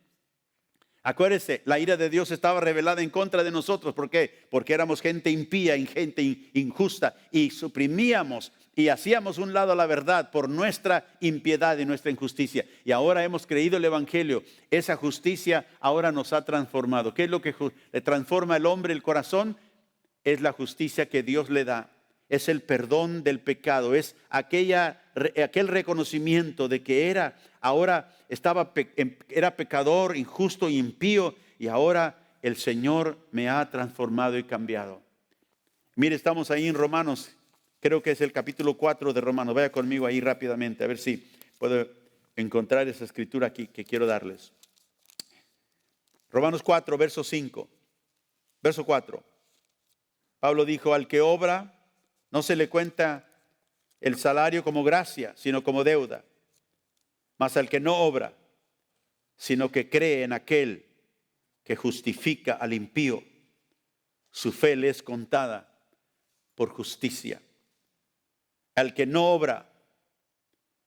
Acuérdese, la ira de Dios estaba revelada en contra de nosotros. ¿Por qué? Porque éramos gente impía y gente injusta y suprimíamos y hacíamos un lado la verdad por nuestra impiedad y nuestra injusticia. Y ahora hemos creído el Evangelio. Esa justicia ahora nos ha transformado. ¿Qué es lo que le transforma al hombre el corazón? Es la justicia que Dios le da. Es el perdón del pecado. Es aquel reconocimiento de que era pecador, injusto y impío. Y ahora el Señor me ha transformado y cambiado. Mire, estamos ahí en Romanos. Creo que es el capítulo 4 de Romanos. Vaya conmigo ahí rápidamente, a ver si puedo encontrar esa escritura aquí que quiero darles. Romanos 4, verso 5. Verso 4. Pablo dijo, al que obra, no se le cuenta el salario como gracia, sino como deuda. Mas al que no obra, sino que cree en aquel que justifica al impío, su fe le es contada por justicia. Al que no obra,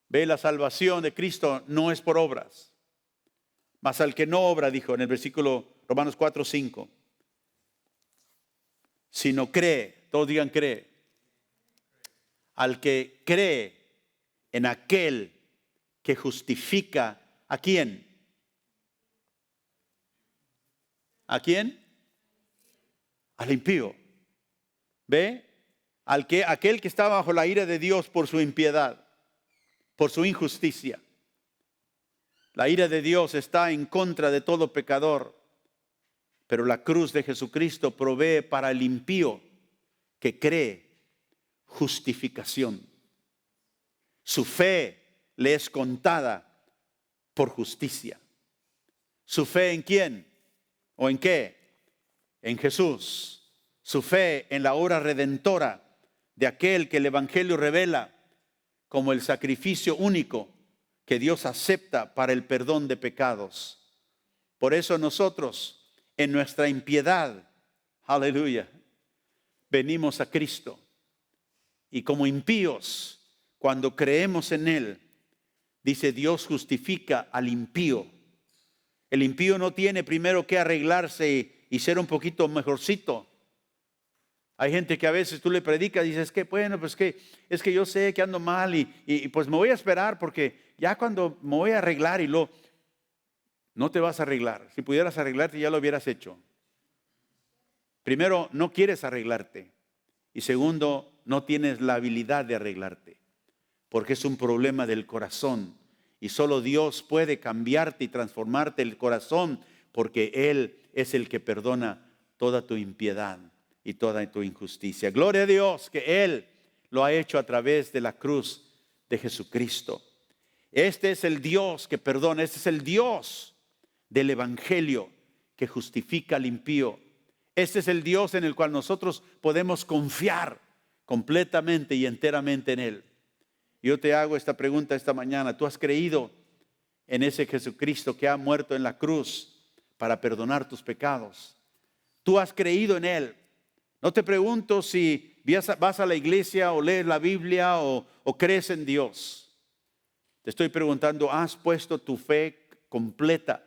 ve, la salvación de Cristo no es por obras. Mas al que no obra, dijo en el versículo Romanos 4, 5, sino cree, todos digan cree. Al que cree en aquel que justifica, ¿a quién? ¿A quién? Al impío. ¿Ve? Aquel que está bajo la ira de Dios por su impiedad, por su injusticia. La ira de Dios está en contra de todo pecador, pero la cruz de Jesucristo provee para el impío que cree justificación. Su fe le es contada por justicia. ¿Su fe en quién? ¿O en qué? En Jesús. Su fe en la obra redentora de aquel que el Evangelio revela como el sacrificio único que Dios acepta para el perdón de pecados. Por eso nosotros, en nuestra impiedad, aleluya, venimos a Cristo. Y como impíos, cuando creemos en Él, dice Dios justifica al impío. El impío no tiene primero que arreglarse y ser un poquito mejorcito. Hay gente que a veces tú le predicas y dices que bueno, pues es que yo sé que ando mal y pues me voy a esperar porque ya cuando me voy a arreglar no te vas a arreglar. Si pudieras arreglarte ya lo hubieras hecho. Primero, no quieres arreglarte. Y segundo, no tienes la habilidad de arreglarte. Porque es un problema del corazón. Y solo Dios puede cambiarte y transformarte el corazón porque Él es el que perdona toda tu impiedad y toda tu injusticia. Gloria a Dios que Él lo ha hecho a través de la cruz de Jesucristo. Este es el Dios que perdona, este es el Dios del Evangelio que justifica al impío. Este es el Dios en el cual nosotros podemos confiar completamente y enteramente en Él. Yo te hago esta pregunta esta mañana. ¿Tú has creído en ese Jesucristo que ha muerto en la cruz para perdonar tus pecados? ¿Tú has creído en Él? No te pregunto si vas a la iglesia o lees la Biblia o crees en Dios. Te estoy preguntando, ¿has puesto tu fe completa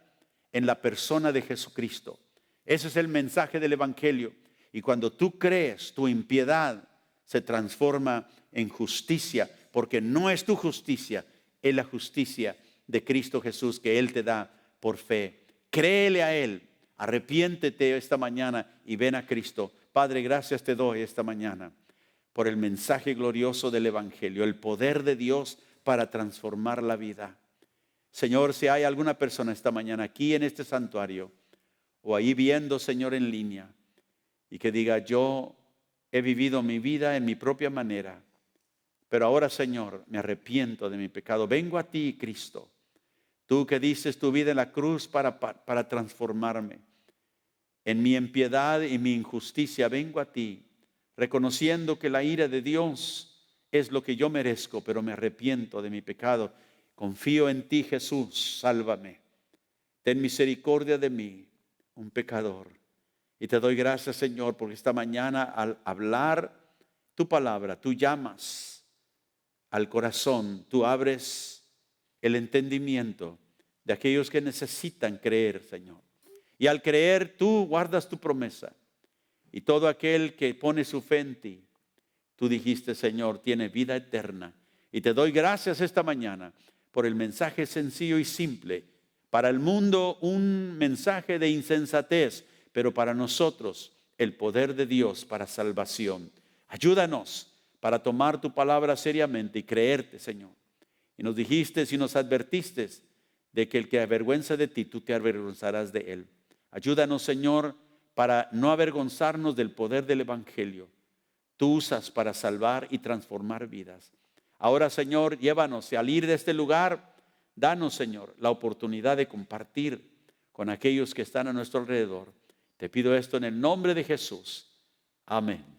en la persona de Jesucristo? Ese es el mensaje del Evangelio. Y cuando tú crees, tu impiedad se transforma en justicia, porque no es tu justicia, es la justicia de Cristo Jesús que Él te da por fe. Créele a Él, arrepiéntete esta mañana y ven a Cristo. Padre, gracias te doy esta mañana por el mensaje glorioso del Evangelio, el poder de Dios para transformar la vida. Señor, si hay alguna persona esta mañana aquí en este santuario o ahí viendo, Señor, en línea, y que diga, yo he vivido mi vida en mi propia manera, pero ahora, Señor, me arrepiento de mi pecado. Vengo a ti, Cristo, tú que dices tu vida en la cruz para transformarme. En mi impiedad y mi injusticia vengo a ti, reconociendo que la ira de Dios es lo que yo merezco, pero me arrepiento de mi pecado. Confío en ti, Jesús, sálvame. Ten misericordia de mí, un pecador. Y te doy gracias, Señor, porque esta mañana al hablar tu palabra, tú llamas al corazón, tú abres el entendimiento de aquellos que necesitan creer, Señor. Y al creer, tú guardas tu promesa. Y todo aquel que pone su fe en ti, tú dijiste, Señor, tiene vida eterna. Y te doy gracias esta mañana por el mensaje sencillo y simple. Para el mundo un mensaje de insensatez, pero para nosotros el poder de Dios para salvación. Ayúdanos para tomar tu palabra seriamente y creerte, Señor. Y nos dijiste y nos advertiste de que el que avergüenza de ti, tú te avergonzarás de él. Ayúdanos, Señor, para no avergonzarnos del poder del Evangelio. Tú usas para salvar y transformar vidas. Ahora, Señor, llévanos al ir de este lugar. Danos, Señor, la oportunidad de compartir con aquellos que están a nuestro alrededor. Te pido esto en el nombre de Jesús. Amén.